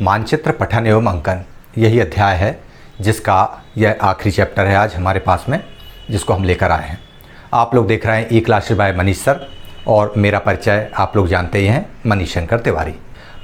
मानचित्र पठन एवं अंकन यही अध्याय है जिसका यह आखिरी चैप्टर है आज हमारे पास में, जिसको हम लेकर आए हैं। आप लोग देख रहे हैं ई क्लासेस बाय मनीष सर और मेरा परिचय आप लोग जानते ही हैं, मनीष शंकर तिवारी।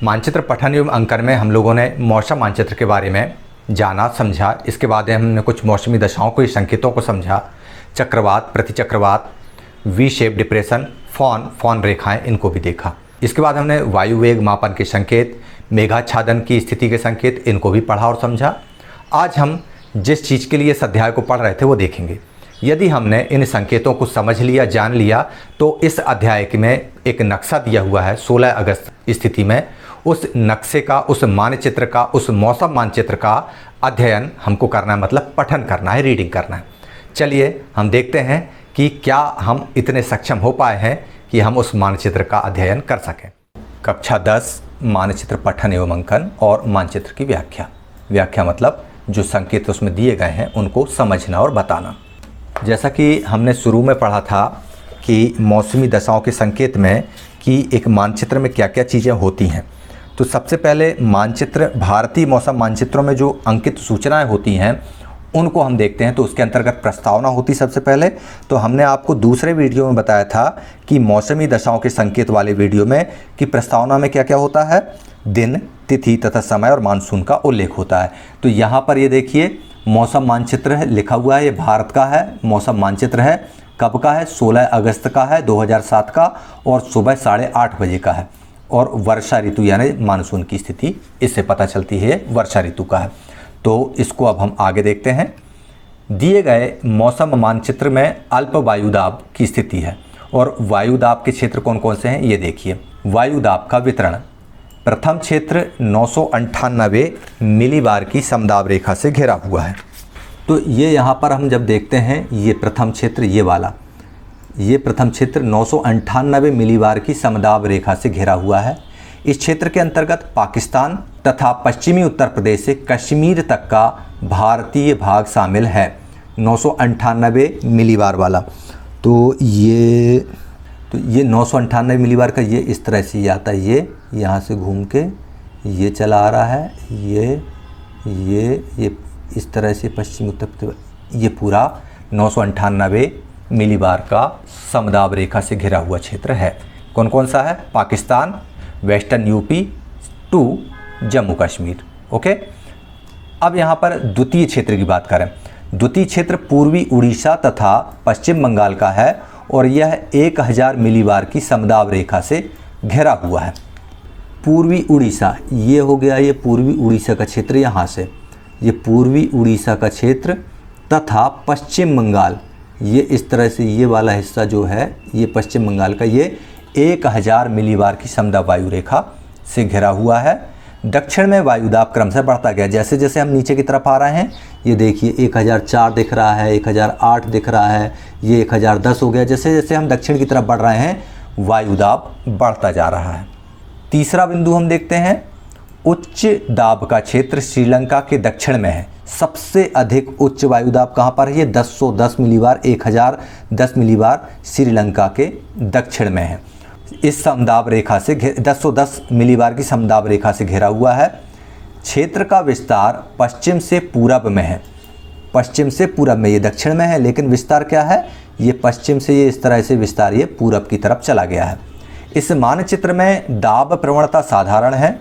मानचित्र पठन एवं अंकन में हम लोगों ने मौसम मानचित्र के बारे में जाना समझा। इसके बाद हमने कुछ मौसमी दशाओं को, संकेतों को समझा। चक्रवात, प्रतिचक्रवात, वी शेप डिप्रेशन, फॉन रेखाएं, इनको भी देखा। इसके बाद हमने वायु वेग मापन के संकेत, मेघाच्छादन की स्थिति के संकेत, इनको भी पढ़ा और समझा। आज हम जिस चीज़ के लिए इस अध्याय को पढ़ रहे थे वो देखेंगे। यदि हमने इन संकेतों को समझ लिया, जान लिया, तो इस अध्याय में एक नक्शा दिया हुआ है 16 अगस्त स्थिति में। उस नक्शे का, उस मानचित्र का, उस मौसम मानचित्र का अध्ययन हमको करना है, मतलब पठन करना है, रीडिंग करना है। चलिए हम देखते हैं कि क्या हम इतने सक्षम हो पाए हैं कि हम उस मानचित्र का अध्ययन कर सकें। कक्षा 10 मानचित्र पठन एवं अंकन और मानचित्र की व्याख्या। व्याख्या मतलब जो संकेत उसमें दिए गए हैं उनको समझना और बताना। जैसा कि हमने शुरू में पढ़ा था कि मौसमी दशाओं के संकेत में कि एक मानचित्र में क्या क्या चीज़ें होती हैं। तो सबसे पहले मानचित्र, भारतीय मौसम मानचित्रों में जो अंकित सूचनाएं होती हैं उनको हम देखते हैं। तो उसके अंतर्गत प्रस्तावना होती सबसे पहले। तो हमने आपको दूसरे वीडियो में बताया था कि मौसमी दशाओं के संकेत वाले वीडियो में कि प्रस्तावना में क्या क्या होता है, दिन, तिथि तथा समय और मानसून का उल्लेख होता है। तो यहाँ पर ये देखिए मौसम मानचित्र है, लिखा हुआ है, ये भारत का है मौसम मानचित्र है। कब का है? 16 अगस्त का है 2007 का, और सुबह 8:30 बजे का है। और वर्षा ऋतु यानी मानसून की स्थिति इससे पता चलती है, वर्षा ऋतु का है। तो इसको अब हम आगे देखते हैं। दिए गए मौसम मानचित्र में अल्प वायुदाब की स्थिति है। और वायुदाब के क्षेत्र कौन कौन से हैं ये देखिए। वायुदाब का वितरण, प्रथम क्षेत्र 998 मिलीबार की समदाब रेखा से घिरा हुआ है। तो ये यहाँ पर हम जब देखते हैं, ये प्रथम क्षेत्र, ये वाला, ये प्रथम क्षेत्र 998 मिलीबार की समदाब रेखा से घिरा हुआ है। इस क्षेत्र के अंतर्गत पाकिस्तान तथा पश्चिमी उत्तर प्रदेश से कश्मीर तक का भारतीय भाग शामिल है। 998 मिलीबार वाला, तो ये 998 मिलीबार का ये इस तरह से आता है। ये यहाँ से घूम के ये चला आ रहा है, ये इस तरह से पश्चिमी उत्तर प्रदेश, ये पूरा 998 मिलीबार का समदाब रेखा से घिरा हुआ क्षेत्र है। कौन कौन सा है? Pakistan, western UP to Jammu Kashmir. Okay, अब यहाँ पर द्वितीय क्षेत्र की बात करें। द्वितीय क्षेत्र पूर्वी उड़ीसा तथा पश्चिम बंगाल का है और यह 1000 मिलीबार की समदाब रेखा से घिरा हुआ है। पूर्वी उड़ीसा ये हो गया, ये पूर्वी उड़ीसा का क्षेत्र, यहाँ से ये पूर्वी उड़ीसा का क्षेत्र तथा पश्चिम बंगाल, ये इस तरह से ये वाला हिस्सा जो है ये पश्चिम बंगाल का, ये 1000 मिलीबार की समदाब वायु रेखा से घिरा हुआ है। दक्षिण में वायुदाब क्रमशः बढ़ता गया, जैसे जैसे हम नीचे की तरफ आ रहे हैं। ये देखिए 1004 दिख रहा है, 1008 दिख रहा है, ये 1010 हो गया। जैसे जैसे हम दक्षिण की तरफ बढ़ रहे हैं वायुदाब बढ़ता जा रहा है। तीसरा बिंदु हम देखते हैं, उच्च दाब का क्षेत्र श्रीलंका के दक्षिण में है। सबसे अधिक उच्च वायुदाब कहाँ पर है? ये 1010 मिलीबार, 1010 मिलीबार श्रीलंका के दक्षिण में है। इस समदाब रेखा से 1010 मिलीबार की समदाब रेखा से घिरा हुआ है। क्षेत्र का विस्तार पश्चिम से पूरब में है। पश्चिम से पूरब में, ये दक्षिण में है लेकिन विस्तार क्या है? ये पश्चिम से ये इस तरह से विस्तार ये पूरब की तरफ चला गया है। इस मानचित्र में दाब प्रवणता साधारण है।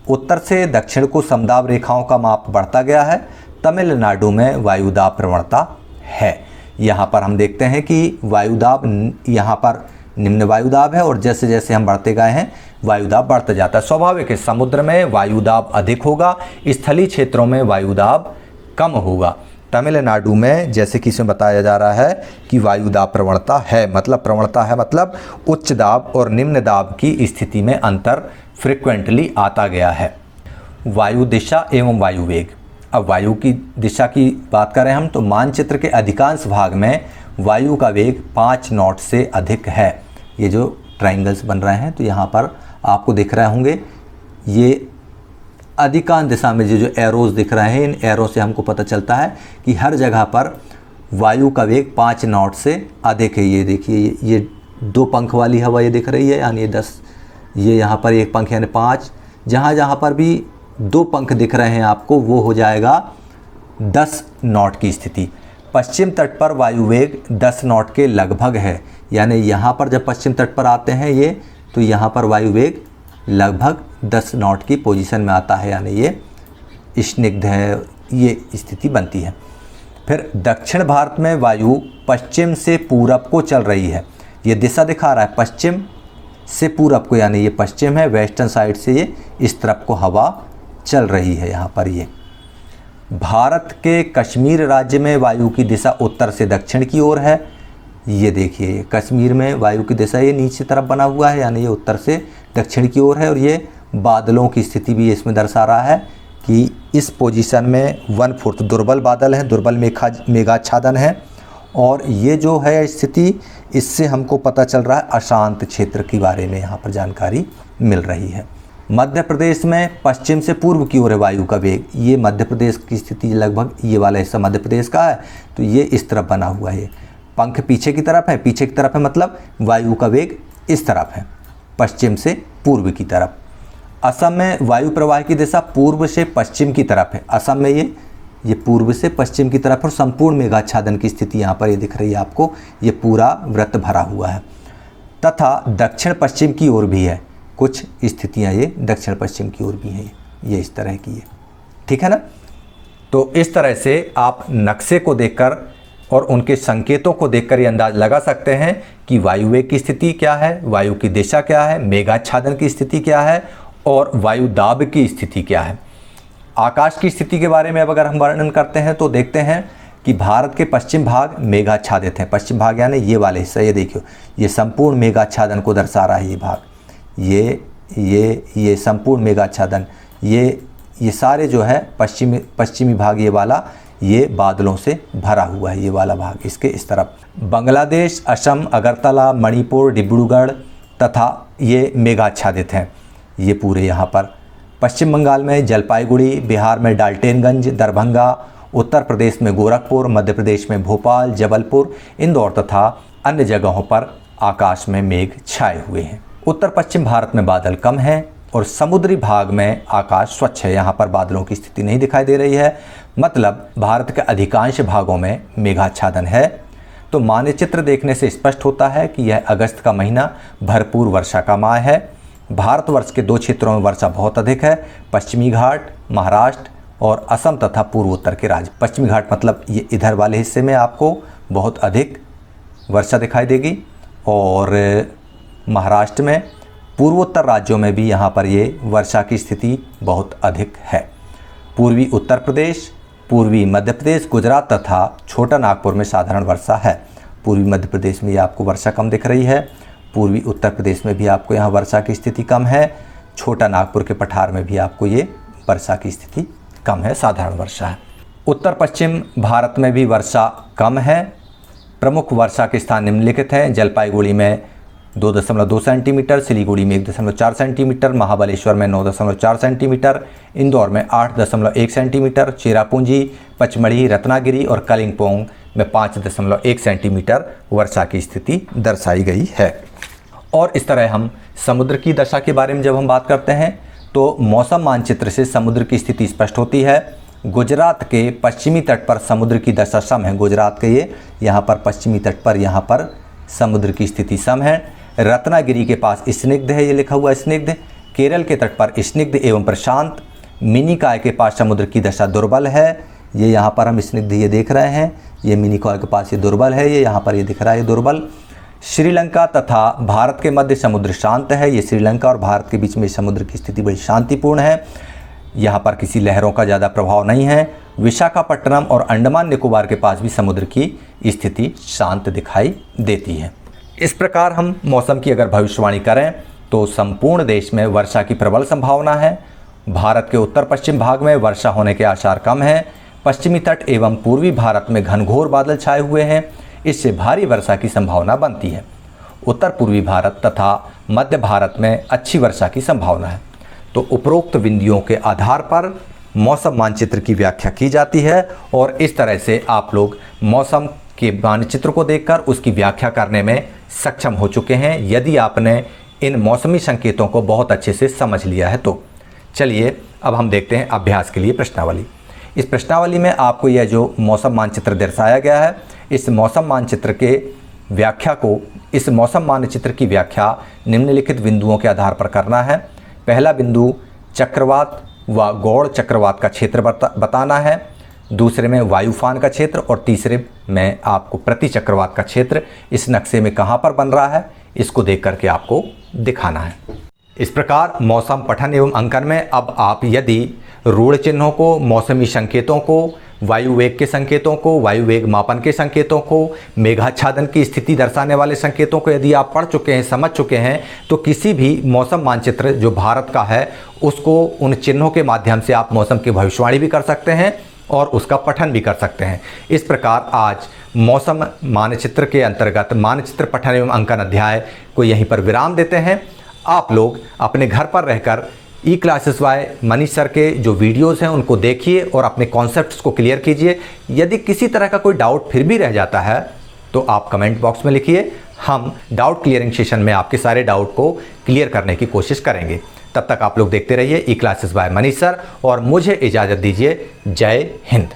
उत्तर से दक्षिण को समदाब रेखाओं का माप बढ़ता गया है। तमिलनाडु में वायुदाब प्रवणता है। यहाँ पर हम देखते हैं कि वायुदाब यहाँ पर निम्न वायुदाब है और जैसे जैसे हम बढ़ते गए हैं वायुदाब बढ़ता जाता है। स्वाभाविक है, समुद्र में वायुदाब अधिक होगा, स्थलीय क्षेत्रों में वायुदाब कम होगा। तमिलनाडु में जैसे कि इसमें बताया जा रहा है कि वायुदाब प्रवणता है, मतलब प्रवणता है मतलब उच्च दाब और निम्न दाब की स्थिति में अंतर फ्रिक्वेंटली आता गया है। वायु दिशा एवं वायु वेग। अब वायु की दिशा की बात करें हम तो मानचित्र के अधिकांश भाग में वायु का वेग 5 नॉट से अधिक है। ये जो ट्रायंगल्स बन रहे हैं तो यहाँ पर आपको दिख रहे होंगे, ये अधिकांश दिशा में जो एरोज दिख रहे हैं, इन एरो से हमको पता चलता है कि हर जगह पर वायु का वेग 5 नॉट से अधिक है। ये देखिए ये 2 पंख वाली हवा ये दिख रही है, यानी ये 10, ये यहाँ पर 1 पंख यानी 5। जहाँ जहाँ पर भी 2 पंख दिख रहे हैं आपको, वो हो जाएगा 10 नॉट की स्थिति। पश्चिम तट पर वायु वेग 10 नॉट के लगभग है, यानी यहाँ पर जब पश्चिम तट पर आते हैं ये, तो यहाँ पर वायु वेग लगभग 10 नॉट की पोजीशन में आता है, यानी ये स्निग्ध है, ये स्थिति बनती है। फिर दक्षिण भारत में वायु पश्चिम से पूरब को चल रही है, ये दिशा दिखा रहा है पश्चिम से पूरब को, यानी ये पश्चिम है, वेस्टर्न साइड से ये इस तरफ को हवा चल रही है। यहाँ पर ये भारत के कश्मीर राज्य में वायु की दिशा उत्तर से दक्षिण की ओर है। ये देखिए कश्मीर में वायु की दिशा ये नीचे तरफ बना हुआ है, यानी ये उत्तर से दक्षिण की ओर है। और ये बादलों की स्थिति भी इसमें दर्शा रहा है कि इस पोजीशन में 1/4 दुर्बल बादल है, दुर्बल मेघाच्छादन है। और ये जो है स्थिति, इससे हमको पता चल रहा है अशांत क्षेत्र के बारे में यहाँ पर जानकारी मिल रही है। मध्य प्रदेश में पश्चिम से पूर्व की ओर है वायु का वेग, ये मध्य प्रदेश की स्थिति लगभग ये वाला हिस्सा मध्य प्रदेश का है, तो ये इस तरफ बना हुआ है। पंख पीछे की तरफ है, पीछे की तरफ है मतलब वायु का वेग इस तरफ है, पश्चिम से पूर्व की तरफ। असम में वायु प्रवाह की दिशा पूर्व से पश्चिम की तरफ है, असम में ये पूर्व से पश्चिम की तरफ, और संपूर्ण मेघाच्छादन की स्थिति यहाँ पर ये दिख रही है आपको, ये पूरा वृत्त भरा हुआ है। तथा दक्षिण पश्चिम की ओर भी है, कुछ स्थितियाँ ये दक्षिण पश्चिम की ओर भी हैं, ये इस तरह की है, ठीक है ना। तो इस तरह से आप नक्शे को देखकर और उनके संकेतों को देखकर ये अंदाज लगा सकते हैं कि वायु वेग की स्थिति क्या है, वायु की दिशा क्या है, मेघाच्छादन की स्थिति क्या है और वायु दाब की स्थिति क्या है। आकाश की स्थिति के बारे में अब अगर हम वर्णन करते हैं तो देखते हैं कि भारत के पश्चिम भाग मेघाच्छादित हैं। पश्चिम भाग यानी ये वाले हिस्सा, ये देखियो, ये संपूर्ण मेघाच्छादन को दर्शा रहा है। ये भाग, ये संपूर्ण मेघाच्छादन, ये सारे जो है पश्चिमी भाग, ये वाला, ये बादलों से भरा हुआ है, ये वाला भाग इसके इस तरफ। बांग्लादेश, असम, अगरतला, मणिपुर, डिब्रूगढ़ तथा ये मेघाच्छादित हैं, ये पूरे यहाँ पर। पश्चिम बंगाल में जलपाईगुड़ी, बिहार में डाल्टनगंज, दरभंगा, उत्तर प्रदेश में गोरखपुर, मध्य प्रदेश में भोपाल, जबलपुर, इंदौर तथा अन्य जगहों पर आकाश में मेघ छाए हुए हैं। उत्तर पश्चिम भारत में बादल कम हैं और समुद्री भाग में आकाश स्वच्छ है, यहाँ पर बादलों की स्थिति नहीं दिखाई दे रही है, मतलब भारत के अधिकांश भागों में मेघाच्छादन है। तो मानचित्र देखने से स्पष्ट होता है कि यह अगस्त का महीना भरपूर वर्षा का माह है। भारतवर्ष के 2 क्षेत्रों में वर्षा बहुत अधिक है, पश्चिमी घाट, महाराष्ट्र और असम तथा पूर्वोत्तर के राज्य। पश्चिमी घाट मतलब ये इधर वाले हिस्से में आपको बहुत अधिक वर्षा दिखाई देगी, और महाराष्ट्र में, पूर्वोत्तर राज्यों में भी यहाँ पर ये वर्षा की स्थिति बहुत अधिक है। पूर्वी उत्तर प्रदेश, पूर्वी मध्य प्रदेश, गुजरात तथा छोटा नागपुर में साधारण वर्षा है। पूर्वी मध्य प्रदेश में ये आपको वर्षा कम दिख रही है, पूर्वी उत्तर प्रदेश में भी आपको यहाँ वर्षा की स्थिति कम है, छोटा नागपुर के पठार में भी आपको ये वर्षा की स्थिति कम है, साधारण वर्षा है। उत्तर पश्चिम भारत में भी वर्षा कम है। प्रमुख वर्षा के स्थान निम्नलिखित हैं: जलपाईगुड़ी में 2.2 सेंटीमीटर, सिलीगुड़ी में 1.4 सेंटीमीटर, महाबलेश्वर में 9.4 सेंटीमीटर, इंदौर में 8.1 सेंटीमीटर, चेरापूंजी, पचमढ़ी, रत्नागिरी और कलिंपोंग में 5.1 सेंटीमीटर वर्षा की स्थिति दर्शाई गई है। और इस तरह हम समुद्र की दशा के बारे में जब हम बात करते हैं तो मौसम मानचित्र से समुद्र की स्थिति स्पष्ट होती है। गुजरात के पश्चिमी तट पर समुद्र की दशा सम है, गुजरात के ये यहाँ पर पश्चिमी तट पर यहाँ पर समुद्र की स्थिति सम है। रत्नागिरी के पास स्निग्ध है, ये लिखा हुआ स्निग्ध। केरल के तट पर स्निग्ध एवं प्रशांत। मिनिकॉय के पास समुद्र की दशा दुर्बल है, ये यहाँ पर हम स्निग्ध ये देख रहे हैं, ये मिनिकॉय के पास ये दुर्बल है, ये यहाँ पर ये दिख रहा है ये दुर्बल। श्रीलंका तथा भारत के मध्य समुद्र शांत है, ये श्रीलंका और भारत के बीच में समुद्र की स्थिति बड़ी शांतिपूर्ण है, यहाँ पर किसी लहरों का ज़्यादा प्रभाव नहीं है। विशाखापट्टनम और अंडमान निकोबार के पास भी समुद्र की स्थिति शांत दिखाई देती है। इस प्रकार हम मौसम की अगर भविष्यवाणी करें तो संपूर्ण देश में वर्षा की प्रबल संभावना है। भारत के उत्तर पश्चिम भाग में वर्षा होने के आसार कम हैं। पश्चिमी तट एवं पूर्वी भारत में घनघोर बादल छाए हुए हैं, इससे भारी वर्षा की संभावना बनती है। उत्तर पूर्वी भारत तथा मध्य भारत में अच्छी वर्षा की संभावना है। तो उपरोक्त बिंदुओं के आधार पर मौसम मानचित्र की व्याख्या की जाती है और इस तरह से आप लोग मौसम के मानचित्र को देखकर उसकी व्याख्या करने में सक्षम हो चुके हैं, यदि आपने इन मौसमी संकेतों को बहुत अच्छे से समझ लिया है तो। चलिए अब हम देखते हैं अभ्यास के लिए प्रश्नावली। इस प्रश्नावली में आपको यह जो मौसम मानचित्र दर्शाया गया है, इस मौसम मानचित्र की व्याख्या निम्नलिखित बिंदुओं के आधार पर करना है। पहला बिंदु चक्रवात व गौड़ चक्रवात का क्षेत्र बताना है, दूसरे में वायुफान का क्षेत्र और तीसरे में आपको प्रति चक्रवात का क्षेत्र इस नक्शे में कहाँ पर बन रहा है इसको देख करके आपको दिखाना है। इस प्रकार मौसम पठन एवं अंकन में अब आप यदि रूढ़ चिन्हों को, मौसमी संकेतों को, वायु वेग के संकेतों को, वायु वेग मापन के संकेतों को, मेघाच्छादन की स्थिति दर्शाने वाले संकेतों को यदि आप पढ़ चुके हैं, समझ चुके हैं, तो किसी भी मौसम मानचित्र जो भारत का है उसको उन चिन्हों के माध्यम से आप मौसम की भविष्यवाणी भी कर सकते हैं और उसका पठन भी कर सकते हैं। इस प्रकार आज मौसम मानचित्र के अंतर्गत मानचित्र पठन एवं अंकन अध्याय को यहीं पर विराम देते हैं। आप लोग अपने घर पर रहकर ई क्लासेस बाय मनीष सर के जो वीडियोस हैं उनको देखिए और अपने कॉन्सेप्ट्स को क्लियर कीजिए। यदि किसी तरह का कोई डाउट फिर भी रह जाता है तो आप कमेंट बॉक्स में लिखिए, हम डाउट क्लियरिंग सेशन में आपके सारे डाउट को क्लियर करने की कोशिश करेंगे। तब तक आप लोग देखते रहिए ई क्लासेस बाय मनीष सर और मुझे इजाज़त दीजिए। जय हिंद।